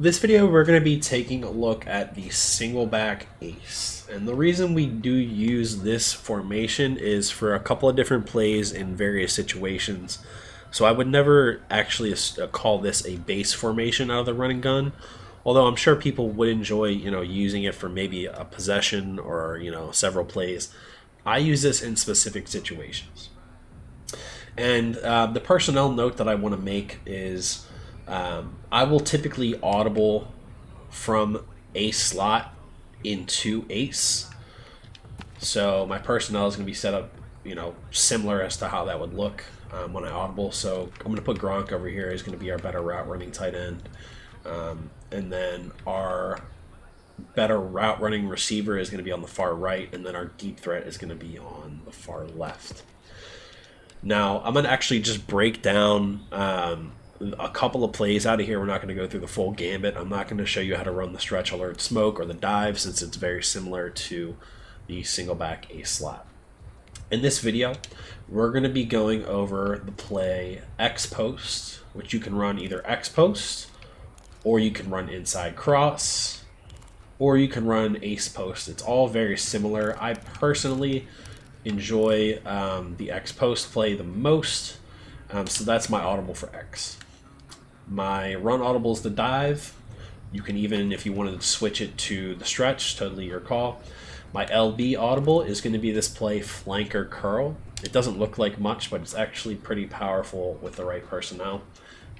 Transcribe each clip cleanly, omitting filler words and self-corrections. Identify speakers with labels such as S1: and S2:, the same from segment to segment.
S1: This video we're going to be taking a look at the Singleback Ace, and the reason we do use this formation is for a couple of different plays in various situations. So I would never actually call this a base formation out of the running gun, although I'm sure people would enjoy using it for maybe a possession or several plays. I use this in specific situations. And the personnel note that I want to make is I will typically audible from ace slot into ace. So my personnel is going to be set up, similar as to how that would look when I audible. So I'm going to put Gronk over here. He's going to be our better route running tight end. And then our better route running receiver is going to be on the far right. And then our deep threat is going to be on the far left. Now, I'm going to actually just break down a couple of plays out of here. We're not going to go through the full gambit. I'm not going to show you how to run the stretch alert smoke or the dive, since it's very similar to the Singleback Ace slot. In this video, we're going to be going over the play X Post, which you can run either X Post, or you can run inside cross, or you can run Ace Post. It's all very similar. I personally enjoy the X Post play the most, so that's my audible for X. My run audible is the dive. You can even, if you wanted to switch it to the stretch, totally your call. My LB audible is going to be this play flanker curl. It doesn't look like much, but it's actually pretty powerful with the right personnel.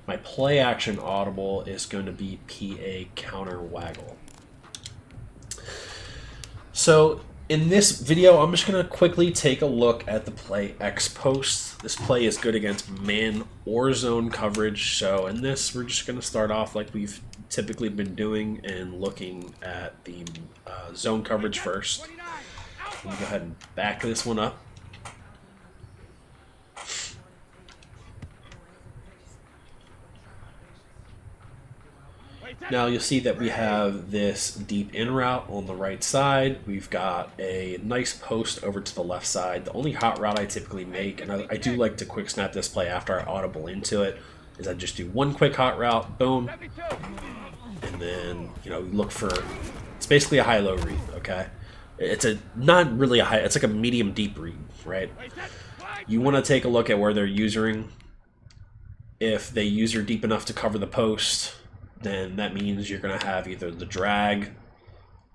S1: My play action audible is going to be PA counter waggle. So in this video, I'm just going to quickly take a look at the play X Post. This play is good against man or zone coverage. So in this, we're just going to start off like we've typically been doing and looking at the zone coverage first. Let me go ahead and back this one up. Now you'll see that we have this deep in route on the right side. We've got a nice post over to the left side. The only hot route I typically make, and I do like to quick snap this play after I audible into it, is I just do one quick hot route, boom, and then look for, it's basically a high-low read, okay? It's not really a high, it's like a medium deep read, right? You want to take a look at where they're usering. If they user deep enough to cover the post, then that means you're going to have either the drag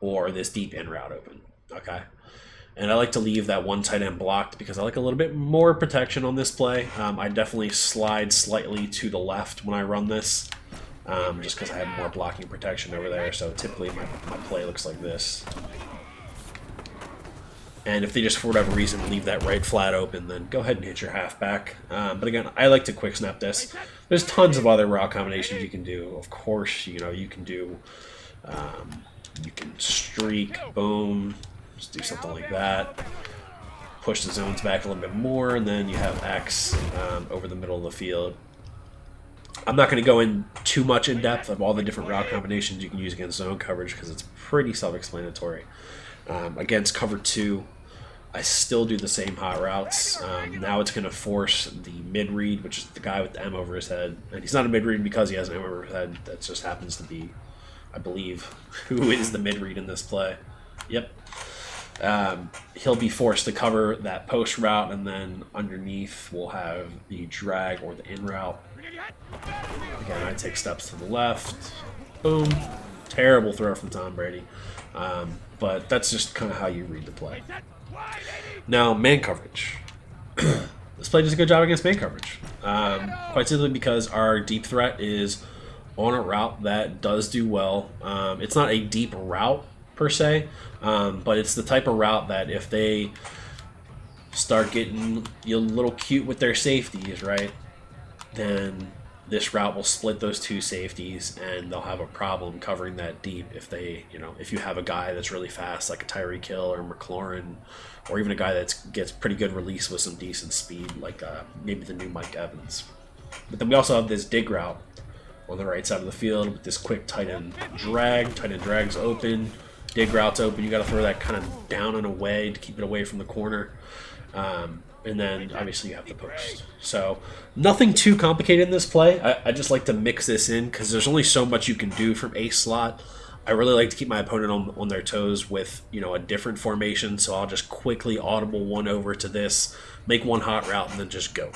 S1: or this deep in route open, okay? And I like to leave that one tight end blocked because I like a little bit more protection on this play. I definitely slide slightly to the left when I run this, just because I have more blocking protection over there. So typically my play looks like this. And if they just, for whatever reason, leave that right flat open, then go ahead and hit your halfback. But again, I like to quick snap this. There's tons of other route combinations you can do. Of course, you can do, you can streak, boom, just do something like that. Push the zones back a little bit more, and then you have X over the middle of the field. I'm not going to go in too much in depth of all the different route combinations you can use against zone coverage because it's pretty self-explanatory. Against cover 2, I still do the same hot routes. Now it's going to force the mid-read, which is the guy with the M over his head. And he's not a mid-read because he has an M over his head. That just happens to be, I believe, who is the mid-read in this play. Yep. He'll be forced to cover that post route, and then underneath we'll have the drag or the in route. Again, I take steps to the left. Boom. Terrible throw from Tom Brady. But that's just kind of how you read the play. Now, man coverage. This play does a good job against man coverage. Quite simply because our deep threat is on a route that does do well. It's not a deep route per se, but it's the type of route that if they start getting a little cute with their safeties, right, then this route will split those two safeties, and they'll have a problem covering that deep if they, if you have a guy that's really fast, like a Tyreek Hill or McLaurin, or even a guy that gets pretty good release with some decent speed, like maybe the new Mike Evans. But then we also have this dig route on the right side of the field with this quick tight end drag. Tight end drag's open, dig route's open. You got to throw that kind of down and away to keep it away from the corner. and then obviously you have the post. So nothing too complicated in this play. I just like to mix this in because there's only so much you can do from ace slot. I really like to keep my opponent on their toes with a different formation. So I'll just quickly audible one over to this, make one hot route, and then just go.